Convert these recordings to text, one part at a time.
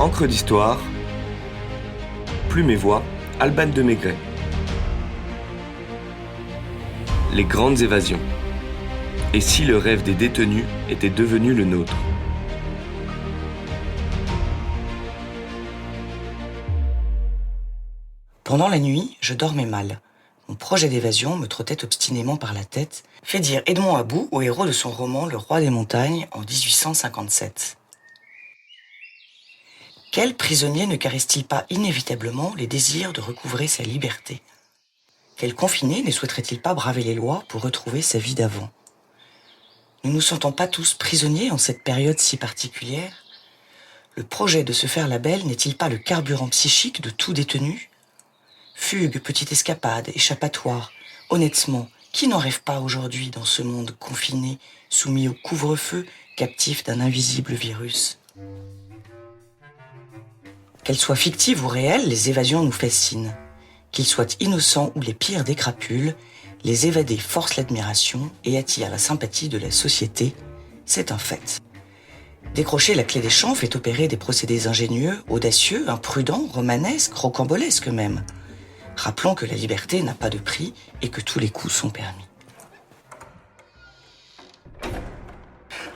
Encre d'histoire, Plume et Voix, Alban de Maigret. Les grandes évasions. Et si le rêve des détenus était devenu le nôtre? Pendant la nuit, je dormais mal. Mon projet d'évasion me trottait obstinément par la tête, fait dire Edmond About au héros de son roman Le Roi des montagnes en 1857. Quel prisonnier ne caresse-t-il pas inévitablement les désirs de recouvrer sa liberté? Quel confiné ne souhaiterait-il pas braver les lois pour retrouver sa vie d'avant? Ne nous sentons pas tous prisonniers en cette période si particulière? Le projet de se faire la belle n'est-il pas le carburant psychique de tout détenu? Fugue, petite escapade, échappatoire, honnêtement, qui n'en rêve pas aujourd'hui dans ce monde confiné, soumis au couvre-feu, captif d'un invisible virus? Qu'elles soient fictives ou réelles, les évasions nous fascinent. Qu'ils soient innocents ou les pires des crapules, les évadés forcent l'admiration et attirent la sympathie de la société. C'est un fait. Décrocher la clé des champs fait opérer des procédés ingénieux, audacieux, imprudents, romanesques, rocambolesques même. Rappelons que la liberté n'a pas de prix et que tous les coups sont permis.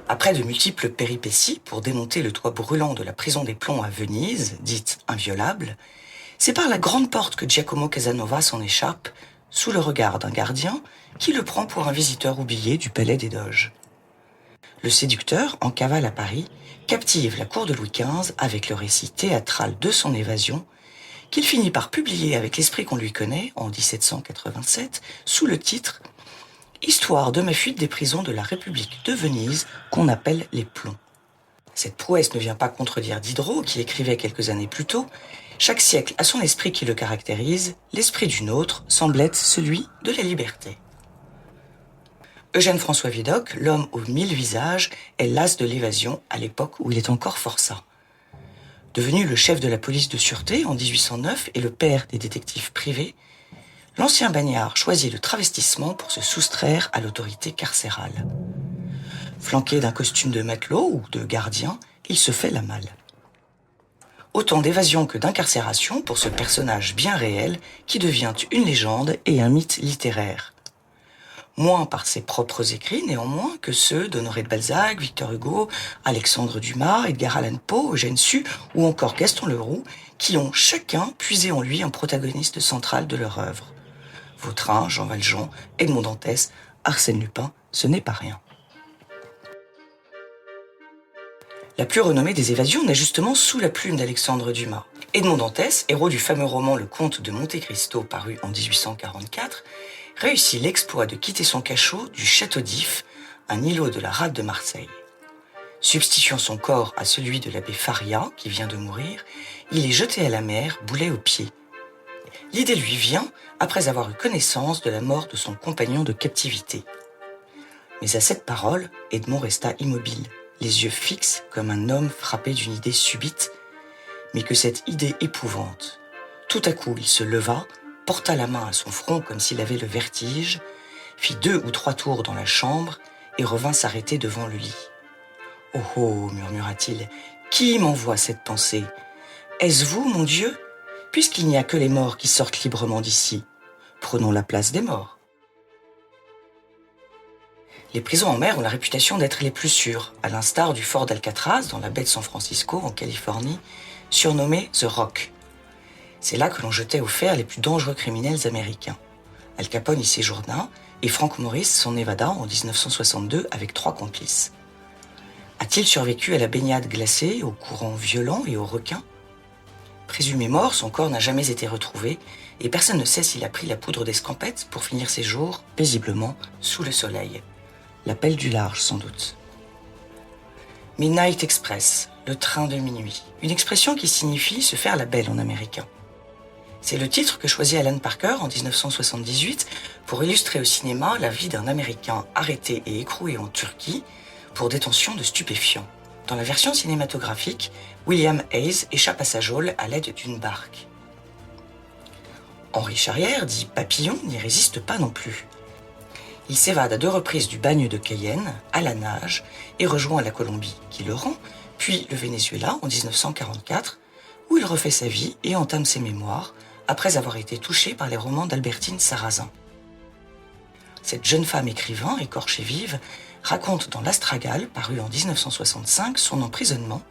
Après de multiples péripéties pour démonter le toit brûlant de la prison des plombs à Venise, dite inviolable, c'est par la grande porte que Giacomo Casanova s'en échappe, sous le regard d'un gardien qui le prend pour un visiteur oublié du palais des Doges. Le séducteur, en cavale à Paris, captive la cour de Louis XV avec le récit théâtral de son évasion, qu'il finit par publier avec l'esprit qu'on lui connaît, en 1787, sous le titre « Histoire de ma fuite des prisons de la République de Venise, qu'on appelle les plombs ». Cette prouesse ne vient pas contredire Diderot, qui écrivait quelques années plus tôt « Chaque siècle a son esprit qui le caractérise, l'esprit du nôtre semble être celui de la liberté ». Eugène-François Vidocq, l'homme aux 1000 visages, est l'as de l'évasion à l'époque où il est encore forçat. Devenu le chef de la police de sûreté en 1809 et le père des détectives privés, l'ancien bagnard choisit le travestissement pour se soustraire à l'autorité carcérale. Flanqué d'un costume de matelot ou de gardien, il se fait la malle. Autant d'évasion que d'incarcération pour ce personnage bien réel qui devient une légende et un mythe littéraire. Moins par ses propres écrits, néanmoins, que ceux d'Honoré de Balzac, Victor Hugo, Alexandre Dumas, Edgar Allan Poe, Eugène Sue ou encore Gaston Leroux, qui ont chacun puisé en lui un protagoniste central de leur œuvre. Vautrin, Jean Valjean, Edmond Dantès, Arsène Lupin, ce n'est pas rien. La plus renommée des évasions naît justement sous la plume d'Alexandre Dumas. Edmond Dantès, héros du fameux roman Le Comte de Monte Cristo paru en 1844, réussit l'exploit de quitter son cachot du Château d'If, un îlot de la rade de Marseille. Substituant son corps à celui de l'abbé Faria, qui vient de mourir, il est jeté à la mer, boulet aux pieds. L'idée lui vient après avoir eu connaissance de la mort de son compagnon de captivité. Mais à cette parole, Edmond resta immobile, les yeux fixes comme un homme frappé d'une idée subite, mais que cette idée épouvante. Tout à coup, il se leva, porta la main à son front comme s'il avait le vertige, fit 2 ou 3 tours dans la chambre et revint s'arrêter devant le lit. « Oh oh » murmura-t-il, « qui m'envoie cette pensée? Est-ce vous, mon Dieu? Puisqu'il n'y a que les morts qui sortent librement d'ici, prenons la place des morts. » Les prisons en mer ont la réputation d'être les plus sûres, à l'instar du fort d'Alcatraz dans la baie de San Francisco en Californie, surnommé The Rock. C'est là que l'on jetait au fer les plus dangereux criminels américains. Al Capone y séjourna et Frank Morris s'en évada en 1962 avec 3 complices. A-t-il survécu à la baignade glacée, aux courants violents et aux requins? Présumé mort, son corps n'a jamais été retrouvé et personne ne sait s'il a pris la poudre d'escampette pour finir ses jours paisiblement sous le soleil. L'appel du large, sans doute. Midnight Express, le train de minuit, une expression qui signifie se faire la belle en américain. C'est le titre que choisit Alan Parker en 1978 pour illustrer au cinéma la vie d'un Américain arrêté et écroué en Turquie pour détention de stupéfiants. Dans la version cinématographique, William Hayes échappe à sa geôle à l'aide d'une barque. Henri Charrière, dit Papillon, n'y résiste pas non plus. Il s'évade à 2 reprises du bagne de Cayenne, à la nage, et rejoint la Colombie, qui le rend, puis le Venezuela en 1944, où il refait sa vie et entame ses mémoires, après avoir été touché par les romans d'Albertine Sarrazin. Cette jeune femme écrivain, écorchée vive, raconte dans L'Astragale, paru en 1965, son emprisonnement,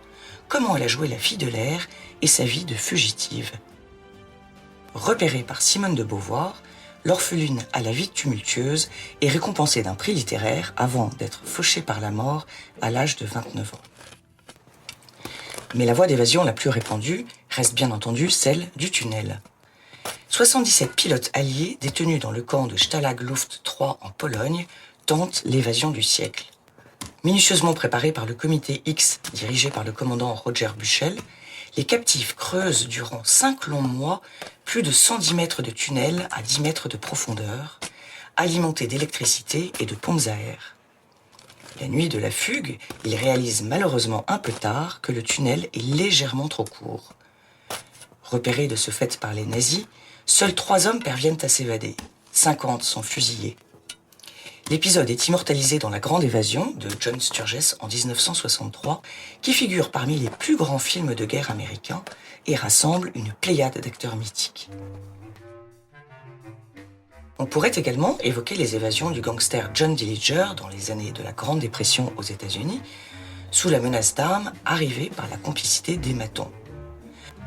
comment elle a joué la fille de l'air et sa vie de fugitive. Repérée par Simone de Beauvoir, l'orpheline à la vie tumultueuse est récompensée d'un prix littéraire avant d'être fauchée par la mort à l'âge de 29 ans. Mais la voie d'évasion la plus répandue reste bien entendu celle du tunnel. 77 pilotes alliés détenus dans le camp de Stalag Luft 3 en Pologne tentent l'évasion du siècle. Minutieusement préparés par le comité X dirigé par le commandant Roger Buchel, les captifs creusent durant 5 longs mois plus de 110 mètres de tunnel à 10 mètres de profondeur, alimentés d'électricité et de pompes à air. La nuit de la fugue, ils réalisent malheureusement un peu tard que le tunnel est légèrement trop court. Repérés de ce fait par les nazis, seuls 3 hommes parviennent à s'évader. 50 sont fusillés. L'épisode est immortalisé dans La Grande Évasion de John Sturges en 1963, qui figure parmi les plus grands films de guerre américains et rassemble une pléiade d'acteurs mythiques. On pourrait également évoquer les évasions du gangster John Dillinger dans les années de la Grande Dépression aux États-Unis, sous la menace d'armes arrivée par la complicité des matons.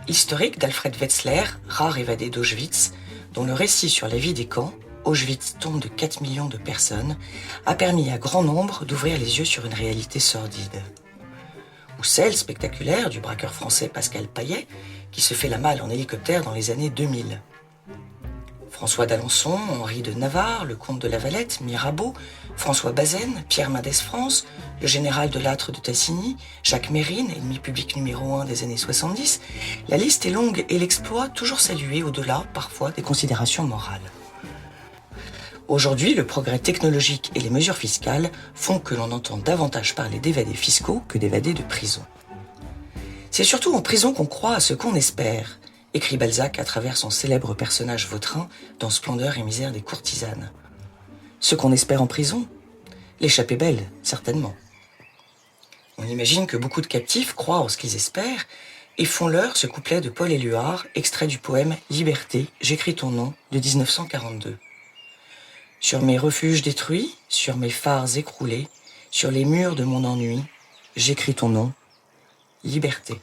Historique d'Alfred Wetzler, rare évadé d'Auschwitz, dont le récit sur la vie des camps, Auschwitz, tombe de 4 millions de personnes, a permis à grand nombre d'ouvrir les yeux sur une réalité sordide. Ou celle spectaculaire du braqueur français Pascal Payet, qui se fait la malle en hélicoptère dans les années 2000. François d'Alençon, Henri de Navarre, le comte de la Valette, Mirabeau, François Bazaine, Pierre Mendès France, le général de Lattre de Tassigny, Jacques Mérine, ennemi public numéro 1 des années 70, la liste est longue et l'exploit toujours salué au-delà, parfois, des considérations morales. Aujourd'hui, le progrès technologique et les mesures fiscales font que l'on entend davantage parler d'évadés fiscaux que d'évadés de prison. C'est surtout en prison qu'on croit à ce qu'on espère, écrit Balzac à travers son célèbre personnage Vautrin dans Splendeur et misère des courtisanes. Ce qu'on espère en prison? L'échappée belle, certainement. On imagine que beaucoup de captifs croient en ce qu'ils espèrent et font leur ce couplet de Paul Éluard, extrait du poème « Liberté, j'écris ton nom » de 1942. Sur mes refuges détruits, sur mes phares écroulés, sur les murs de mon ennui, j'écris ton nom, liberté.